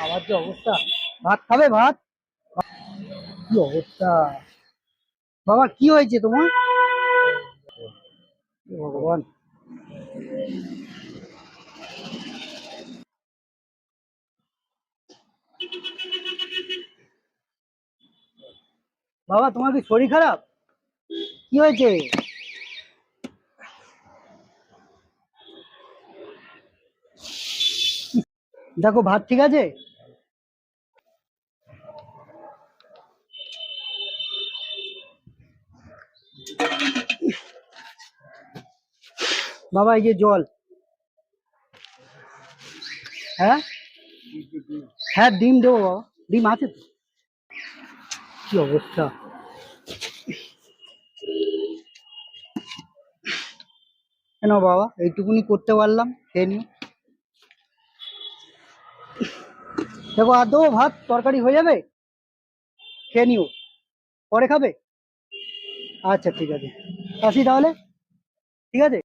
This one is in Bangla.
খাবার যে অবস্থা। ভাত খাবে? ভাত? কি অবস্থা! বাবা কি হয়েছে তোমার? হে ভগবান! বাবা তোমার কি শরীর খারাপ? কি হয়েছে? দেখো ভাত ঠিক আছে? বাবা এই যে জল। হ্যাঁ, হ্যাঁ ডিম দেবো বাবা। ডিম আছে তো। কি অবস্থা! কেন বাবা, এইটুকুনি করতে পারলাম, খেয়ে নিও। দেখো আর দেবো ভাত? তরকারি হয়ে যাবে, খেয়ে নিও। পরে খাবে? আচ্ছা ঠিক আছে, আসি তাহলে। ঠিক আছে।